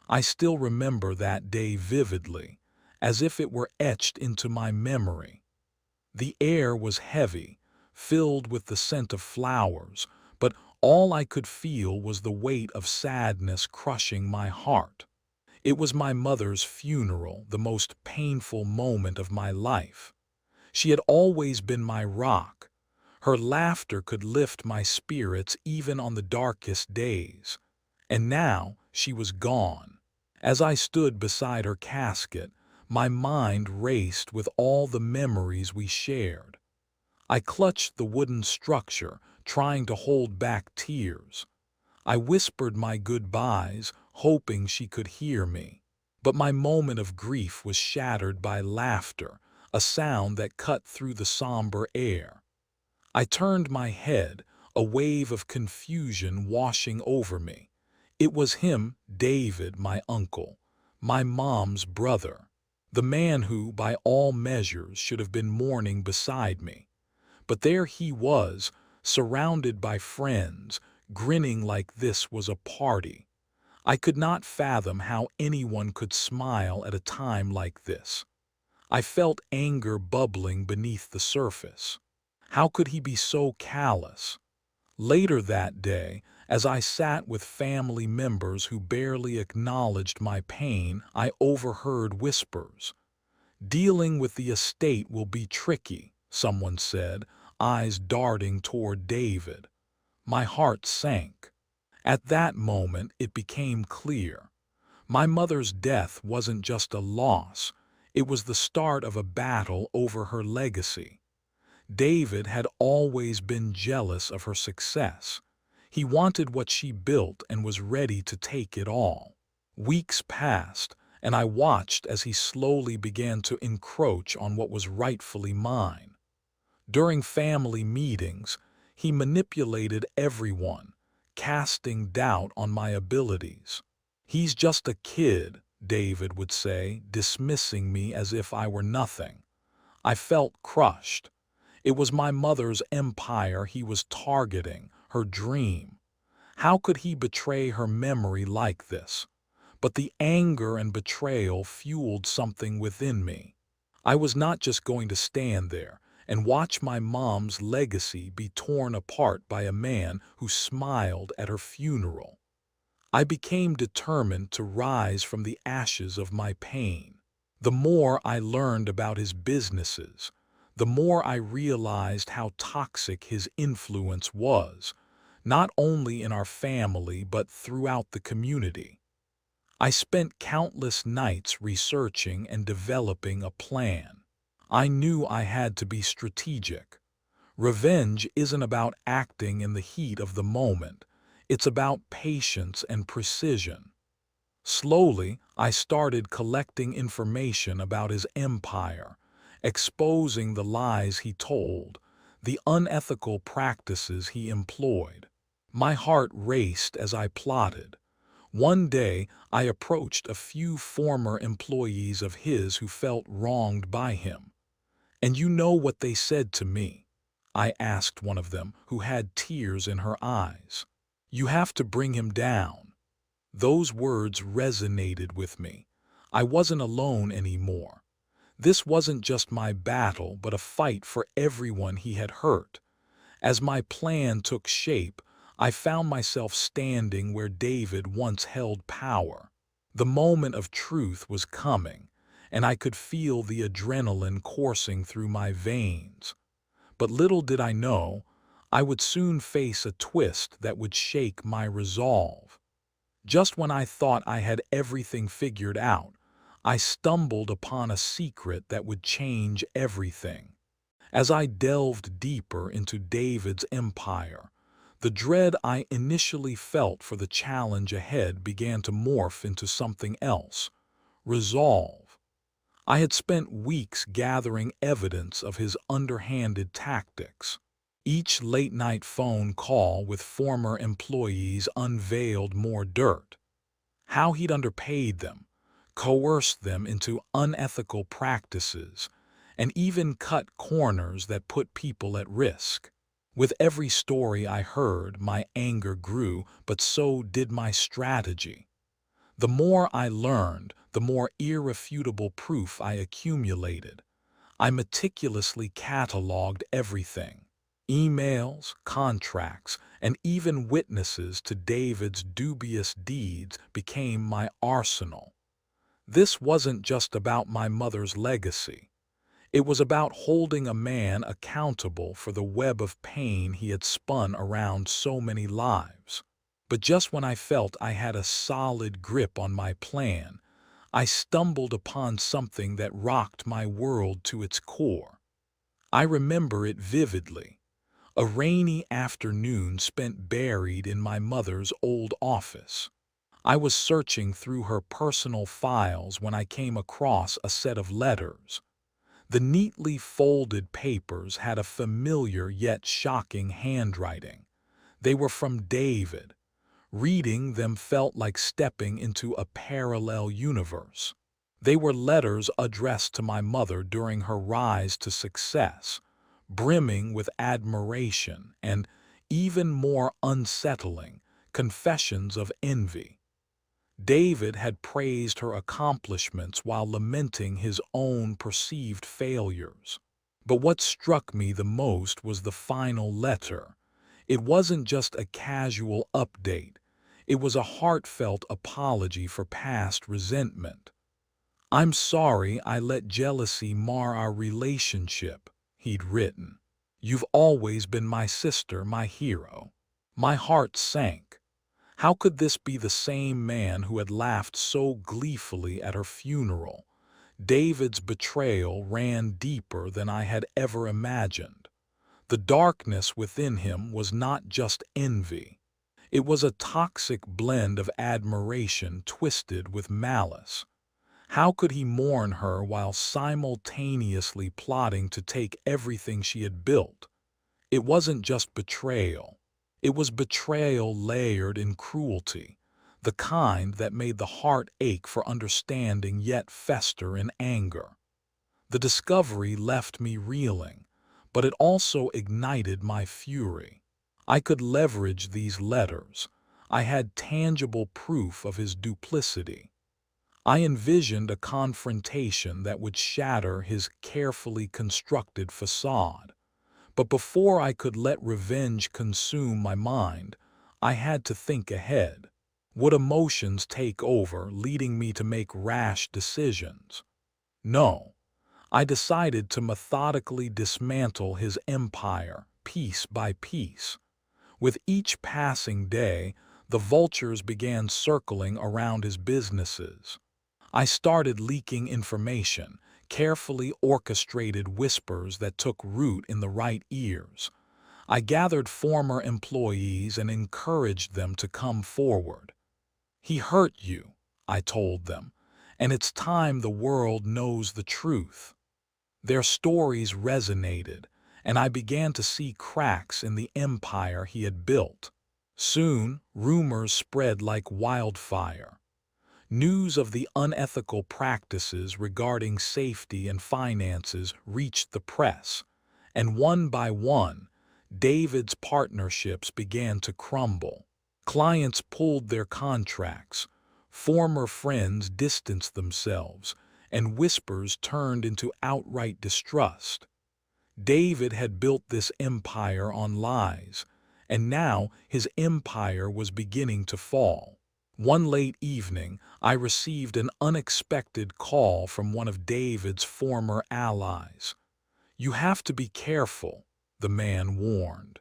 I still remember that day vividly, as if it were etched into my memory. The air was heavy, filled with the scent of flowers, but all I could feel was the weight of sadness crushing my heart. It was my mother's funeral, the most painful moment of my life. She had always been my rock. Her laughter could lift my spirits even on the darkest days. And now she was gone. As I stood beside her casket, my mind raced with all the memories we shared. I clutched the wooden structure, trying to hold back tears. I whispered my goodbyes, hoping she could hear me. But my moment of grief was shattered by laughter, a sound that cut through the somber air. I turned my head, a wave of confusion washing over me. It was him, David, my uncle, my mom's brother, the man who, by all measures, should have been mourning beside me. But there he was, surrounded by friends, grinning like this was a party. I could not fathom how anyone could smile at a time like this. I felt anger bubbling beneath the surface. How could he be so callous? Later that day, as I sat with family members who barely acknowledged my pain, I overheard whispers. "Dealing with the estate will be tricky," someone said, eyes darting toward David. My heart sank. At that moment, it became clear. My mother's death wasn't just a loss, it was the start of a battle over her legacy. David had always been jealous of her success. He wanted what she built and was ready to take it all. Weeks passed, and I watched as he slowly began to encroach on what was rightfully mine. During family meetings, he manipulated everyone, casting doubt on my abilities. "He's just a kid," David would say, dismissing me as if I were nothing. I felt crushed. It was my mother's empire he was targeting, her dream. How could he betray her memory like this? But the anger and betrayal fueled something within me. I was not just going to stand there and watch my mom's legacy be torn apart by a man who smiled at her funeral. I became determined to rise from the ashes of my pain. The more I learned about his businesses, the more I realized how toxic his influence was, not only in our family but throughout the community. I spent countless nights researching and developing a plan. I knew I had to be strategic. Revenge isn't about acting in the heat of the moment. It's about patience and precision. Slowly, I started collecting information about his empire, exposing the lies he told, the unethical practices he employed. My heart raced as I plotted. One day, I approached a few former employees of his who felt wronged by him. "And you know what they said to me?" I asked one of them, who had tears in her eyes. "You have to bring him down." Those words resonated with me. I wasn't alone anymore. This wasn't just my battle, but a fight for everyone he had hurt. As my plan took shape, I found myself standing where David once held power. The moment of truth was coming, and I could feel the adrenaline coursing through my veins. But little did I know, I would soon face a twist that would shake my resolve. Just when I thought I had everything figured out, I stumbled upon a secret that would change everything. As I delved deeper into David's empire, the dread I initially felt for the challenge ahead began to morph into something else: resolve. I had spent weeks gathering evidence of his underhanded tactics. Each late-night phone call with former employees unveiled more dirt. How he'd underpaid them, coerced them into unethical practices, and even cut corners that put people at risk. With every story I heard, my anger grew, but so did my strategy. The more I learned, the more irrefutable proof I accumulated. I meticulously cataloged everything. Emails, contracts, and even witnesses to David's dubious deeds became my arsenal. This wasn't just about my mother's legacy. It was about holding a man accountable for the web of pain he had spun around so many lives. But just when I felt I had a solid grip on my plan, I stumbled upon something that rocked my world to its core. I remember it vividly. A rainy afternoon spent buried in my mother's old office. I was searching through her personal files when I came across a set of letters. The neatly folded papers had a familiar yet shocking handwriting. They were from David. Reading them felt like stepping into a parallel universe. They were letters addressed to my mother during her rise to success, brimming with admiration and, even more unsettling, confessions of envy. David had praised her accomplishments while lamenting his own perceived failures. But what struck me the most was the final letter. It wasn't just a casual update. It was a heartfelt apology for past resentment. "I'm sorry I let jealousy mar our relationship," he'd written. "You've always been my sister, my hero." My heart sank. How could this be the same man who had laughed so gleefully at her funeral? David's betrayal ran deeper than I had ever imagined. The darkness within him was not just envy. It was a toxic blend of admiration twisted with malice. How could he mourn her while simultaneously plotting to take everything she had built? It wasn't just betrayal. It was betrayal layered in cruelty, the kind that made the heart ache for understanding yet fester in anger. The discovery left me reeling, but it also ignited my fury. I could leverage these letters. I had tangible proof of his duplicity. I envisioned a confrontation that would shatter his carefully constructed facade. But before I could let revenge consume my mind, I had to think ahead. Would emotions take over, leading me to make rash decisions? No. I decided to methodically dismantle his empire, piece by piece. With each passing day, the vultures began circling around his businesses. I started leaking information, carefully orchestrated whispers that took root in the right ears. I gathered former employees and encouraged them to come forward. "He hurt you," I told them, "and it's time the world knows the truth." Their stories resonated, and I began to see cracks in the empire he had built. Soon, rumors spread like wildfire. News of the unethical practices regarding safety and finances reached the press, and one by one, David's partnerships began to crumble. Clients pulled their contracts, former friends distanced themselves, and whispers turned into outright distrust. David had built this empire on lies, and now his empire was beginning to fall. One late evening, I received an unexpected call from one of David's former allies. "You have to be careful," the man warned.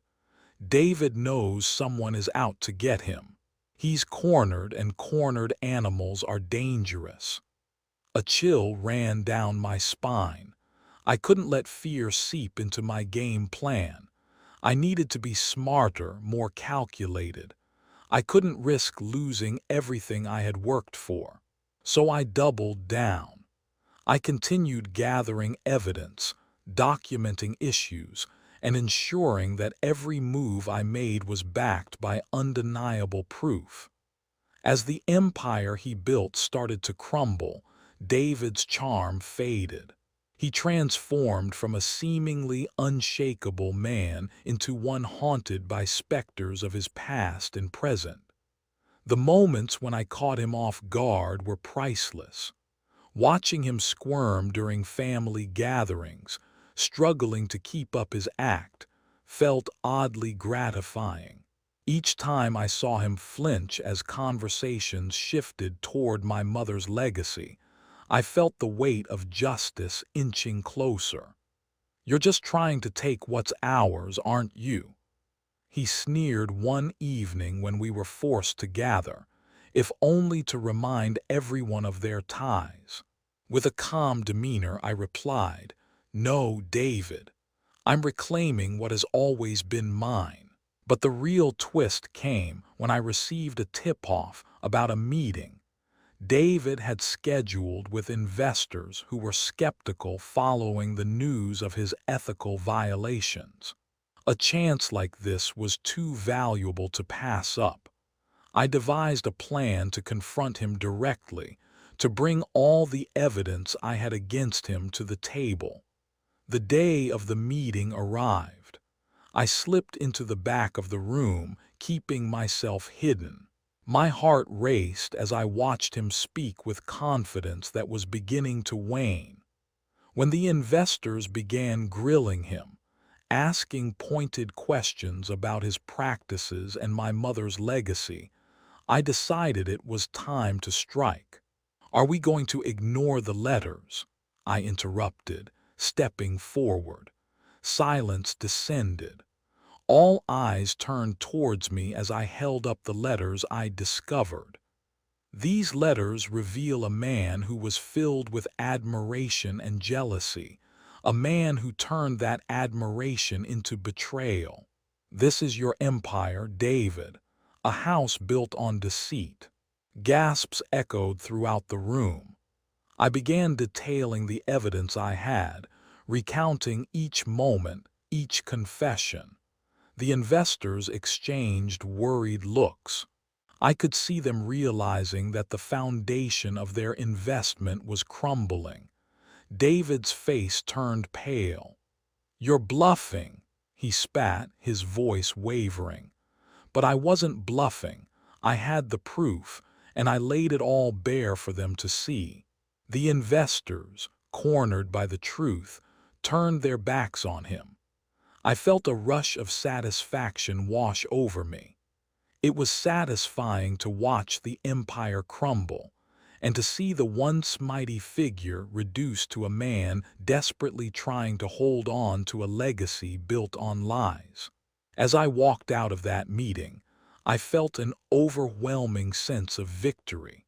"David knows someone is out to get him. He's cornered, and cornered animals are dangerous." A chill ran down my spine. I couldn't let fear seep into my game plan. I needed to be smarter, more calculated. I couldn't risk losing everything I had worked for. So I doubled down. I continued gathering evidence, documenting issues, and ensuring that every move I made was backed by undeniable proof. As the empire he built started to crumble, David's charm faded. He transformed from a seemingly unshakable man into one haunted by specters of his past and present. The moments when I caught him off guard were priceless. Watching him squirm during family gatherings, struggling to keep up his act, felt oddly gratifying. Each time I saw him flinch as conversations shifted toward my mother's legacy, I felt the weight of justice inching closer. "You're just trying to take what's ours, aren't you?" he sneered one evening when we were forced to gather, if only to remind everyone of their ties. With a calm demeanor, I replied, "No, David, I'm reclaiming what has always been mine." But the real twist came when I received a tip-off about a meeting David had scheduled with investors who were skeptical following the news of his ethical violations. A chance like this was too valuable to pass up. I devised a plan to confront him directly, to bring all the evidence I had against him to the table. The day of the meeting arrived. I slipped into the back of the room, keeping myself hidden. My heart raced as I watched him speak with confidence that was beginning to wane. When the investors began grilling him, asking pointed questions about his practices and my mother's legacy, I decided it was time to strike. "Are we going to ignore the letters?" I interrupted, stepping forward. Silence descended. All eyes turned towards me as I held up the letters I discovered. These letters reveal a man who was filled with admiration and jealousy, a man who turned that admiration into betrayal. "This is your empire, David, a house built on deceit." Gasps echoed throughout the room. I began detailing the evidence I had, recounting each moment, each confession. The investors exchanged worried looks. I could see them realizing that the foundation of their investment was crumbling. David's face turned pale. "You're bluffing," he spat, his voice wavering. But I wasn't bluffing. I had the proof, and I laid it all bare for them to see. The investors, cornered by the truth, turned their backs on him. I felt a rush of satisfaction wash over me. It was satisfying to watch the empire crumble, and to see the once mighty figure reduced to a man desperately trying to hold on to a legacy built on lies. As I walked out of that meeting, I felt an overwhelming sense of victory.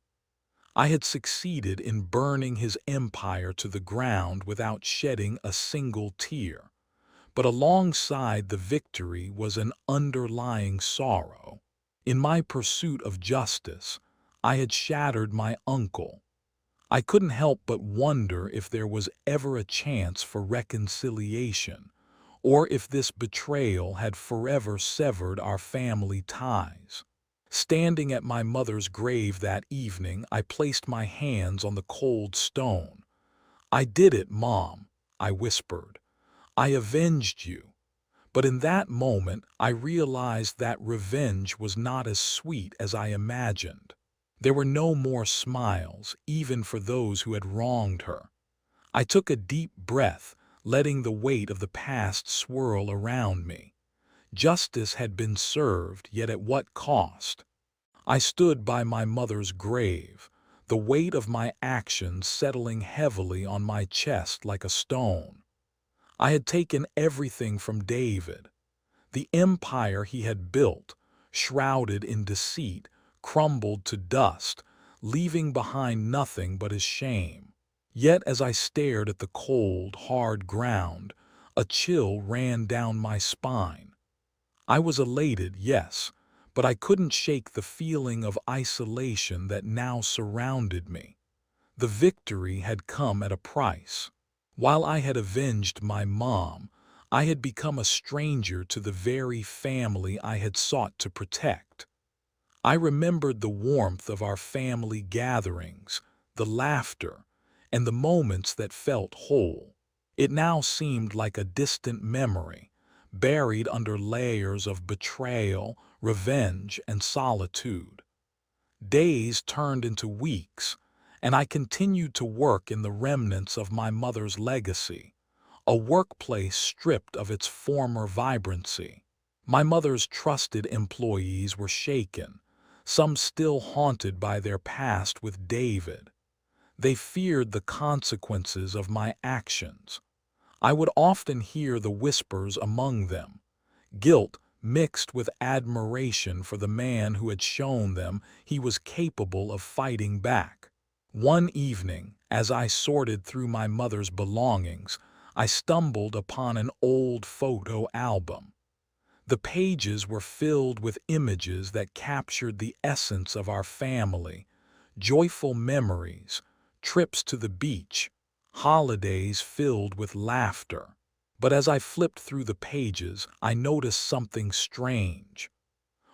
I had succeeded in burning his empire to the ground without shedding a single tear. But alongside the victory was an underlying sorrow. In my pursuit of justice, I had shattered my uncle. I couldn't help but wonder if there was ever a chance for reconciliation, or if this betrayal had forever severed our family ties. Standing at my mother's grave that evening, I placed my hands on the cold stone. "I did it, Mom," I whispered. "I avenged you." But in that moment, I realized that revenge was not as sweet as I imagined. There were no more smiles, even for those who had wronged her. I took a deep breath, letting the weight of the past swirl around me. Justice had been served, yet at what cost? I stood by my mother's grave, the weight of my actions settling heavily on my chest like a stone. I had taken everything from David. The empire he had built, shrouded in deceit, crumbled to dust, leaving behind nothing but his shame. Yet as I stared at the cold, hard ground, a chill ran down my spine. I was elated, yes, but I couldn't shake the feeling of isolation that now surrounded me. The victory had come at a price. While I had avenged my mom, I had become a stranger to the very family I had sought to protect. I remembered the warmth of our family gatherings, the laughter, and the moments that felt whole. It now seemed like a distant memory, buried under layers of betrayal, revenge, and solitude. Days turned into weeks, and I continued to work in the remnants of my mother's legacy, a workplace stripped of its former vibrancy. My mother's trusted employees were shaken, some still haunted by their past with David. They feared the consequences of my actions. I would often hear the whispers among them, guilt mixed with admiration for the man who had shown them he was capable of fighting back. One evening, as I sorted through my mother's belongings, I stumbled upon an old photo album. The pages were filled with images that captured the essence of our family, joyful memories, trips to the beach, holidays filled with laughter. But as I flipped through the pages, I noticed something strange.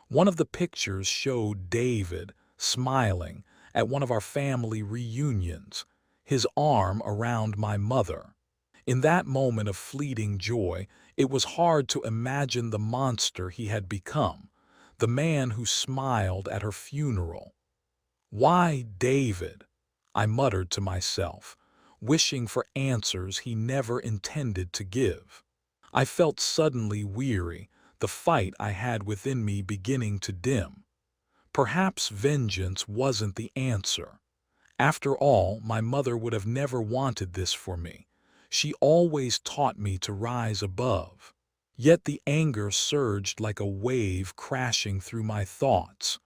One of the pictures showed David smiling at one of our family reunions, his arm around my mother. In that moment of fleeting joy, it was hard to imagine the monster he had become, the man who smiled at her funeral. "Why, David?" I muttered to myself, wishing for answers he never intended to give. I felt suddenly weary, the fight I had within me beginning to dim. Perhaps vengeance wasn't the answer. After all, my mother would have never wanted this for me. She always taught me to rise above. Yet the anger surged like a wave crashing through my thoughts.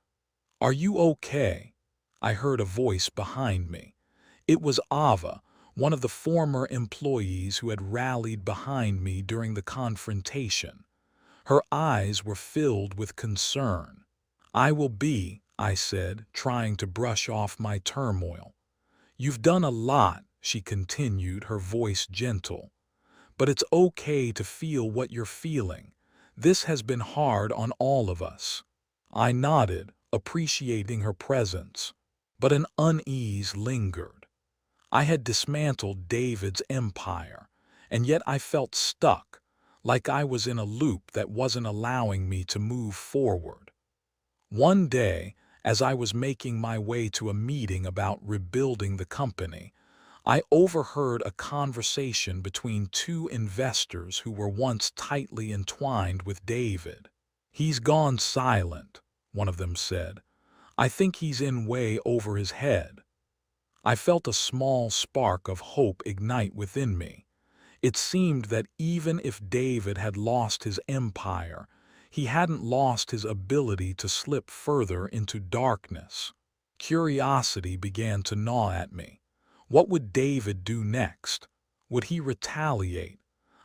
"Are you okay?" I heard a voice behind me. It was Ava, one of the former employees who had rallied behind me during the confrontation. Her eyes were filled with concern. "I will be," I said, trying to brush off my turmoil. "You've done a lot," she continued, her voice gentle. "But it's okay to feel what you're feeling. This has been hard on all of us." I nodded, appreciating her presence. But an unease lingered. I had dismantled David's empire, and yet I felt stuck, like I was in a loop that wasn't allowing me to move forward. One day, as I was making my way to a meeting about rebuilding the company, I overheard a conversation between two investors who were once tightly entwined with David. "He's gone silent," one of them said. "I think he's in way over his head." I felt a small spark of hope ignite within me. It seemed that even if David had lost his empire, he hadn't lost his ability to slip further into darkness. Curiosity began to gnaw at me. What would David do next? Would he retaliate?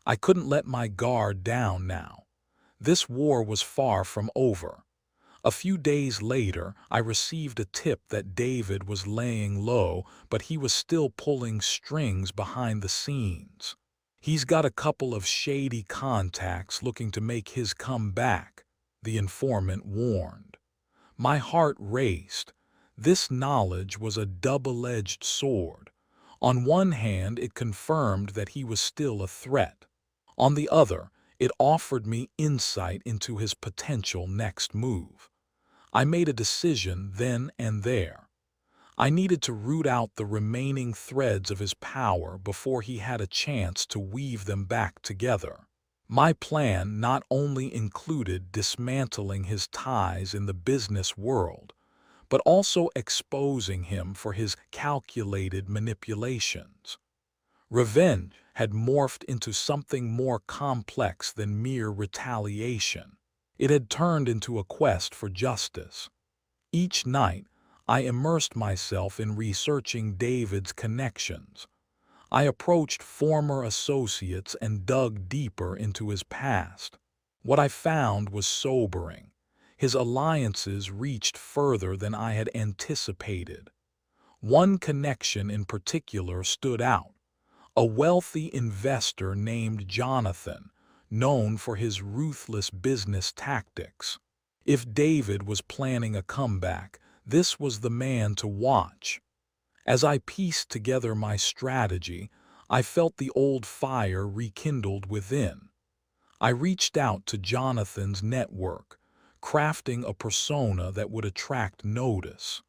I couldn't let my guard down now. This war was far from over. A few days later, I received a tip that David was laying low, but he was still pulling strings behind the scenes. "He's got a couple of shady contacts looking to make his comeback," the informant warned. My heart raced. This knowledge was a double-edged sword. On one hand, it confirmed that he was still a threat. On the other, it offered me insight into his potential next move. I made a decision then and there. I needed to root out the remaining threads of his power before he had a chance to weave them back together. My plan not only included dismantling his ties in the business world, but also exposing him for his calculated manipulations. Revenge had morphed into something more complex than mere retaliation. It had turned into a quest for justice. Each night, I immersed myself in researching David's connections. I approached former associates and dug deeper into his past. What I found was sobering. His alliances reached further than I had anticipated. One connection in particular stood out: a wealthy investor named Jonathan, known for his ruthless business tactics. If David was planning a comeback, this was the man to watch. As I pieced together my strategy, I felt the old fire rekindled within. I reached out to Jonathan's network, crafting a persona that would attract notice.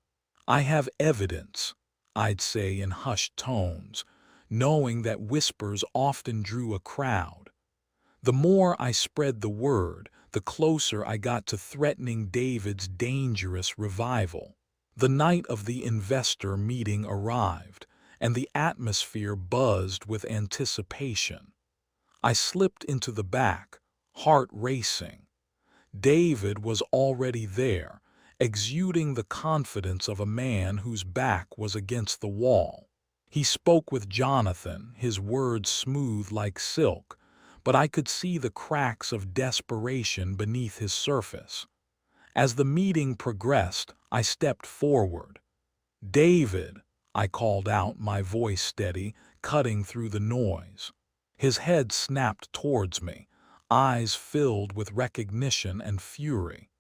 "I have evidence," I'd say in hushed tones, knowing that whispers often drew a crowd. The more I spread the word, the closer I got to threatening David's dangerous revival. The night of the investor meeting arrived, and the atmosphere buzzed with anticipation. I slipped into the back, heart racing. David was already there, exuding the confidence of a man whose back was against the wall. He spoke with Jonathan, his words smooth like silk, but I could see the cracks of desperation beneath his surface. As the meeting progressed, I stepped forward. "David," I called out, my voice steady, cutting through the noise. His head snapped towards me, eyes filled with recognition and fury.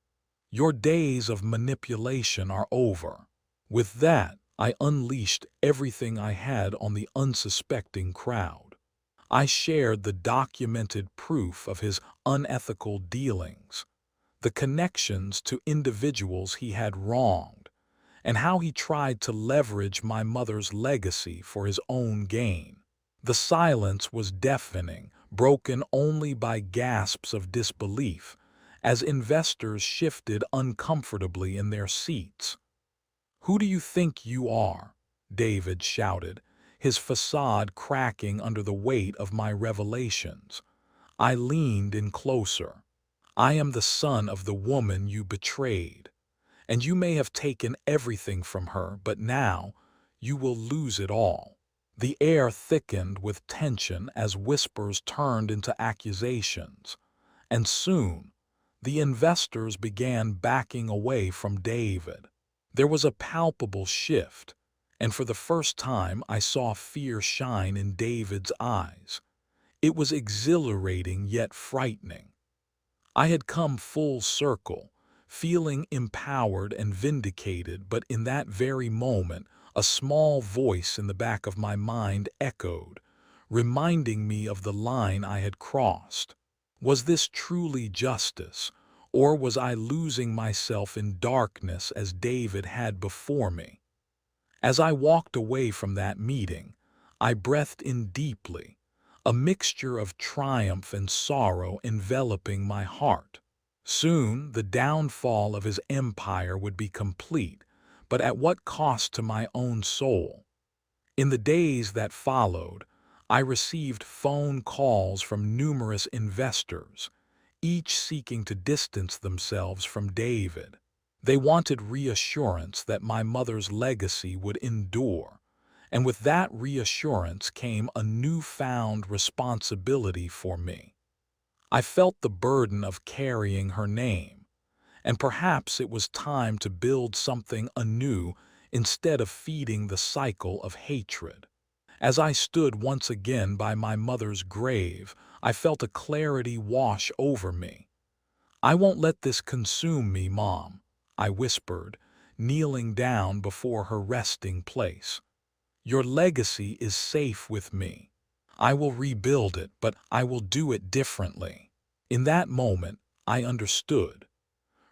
"Your days of manipulation are over." With that, I unleashed everything I had on the unsuspecting crowd. I shared the documented proof of his unethical dealings, the connections to individuals he had wronged, and how he tried to leverage my mother's legacy for his own gain. The silence was deafening, broken only by gasps of disbelief, as investors shifted uncomfortably in their seats. "Who do you think you are?" David shouted, his facade cracking under the weight of my revelations. I leaned in closer. "I am the son of the woman you betrayed. And you may have taken everything from her, but now you will lose it all." The air thickened with tension as whispers turned into accusations, and soon the investors began backing away from David. There was a palpable shift, and for the first time I saw fear shine in David's eyes. It was exhilarating yet frightening. I had come full circle, feeling empowered and vindicated, but in that very moment, a small voice in the back of my mind echoed, reminding me of the line I had crossed. Was this truly justice, or was I losing myself in darkness as David had before me? As I walked away from that meeting, I breathed in deeply, a mixture of triumph and sorrow enveloping my heart. Soon the downfall of his empire would be complete, but at what cost to my own soul? In the days that followed, I received phone calls from numerous investors, each seeking to distance themselves from David. They wanted reassurance that my mother's legacy would endure, and with that reassurance came a newfound responsibility for me. I felt the burden of carrying her name, and perhaps it was time to build something anew instead of feeding the cycle of hatred. As I stood once again by my mother's grave, I felt a clarity wash over me. "I won't let this consume me, Mom," I whispered, kneeling down before her resting place. "Your legacy is safe with me. I will rebuild it, but I will do it differently." In that moment, I understood.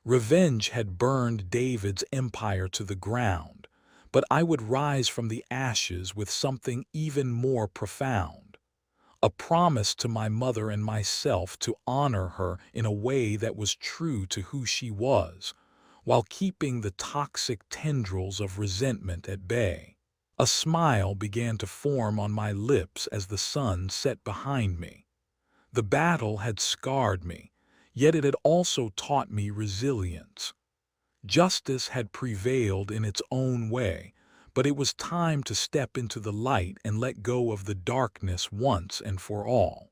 Revenge had burned David's empire to the ground, but I would rise from the ashes with something even more profound. A promise to my mother and myself to honor her in a way that was true to who she was, while keeping the toxic tendrils of resentment at bay. A smile began to form on my lips as the sun set behind me. The battle had scarred me, yet it had also taught me resilience. Justice had prevailed in its own way, but it was time to step into the light and let go of the darkness once and for all.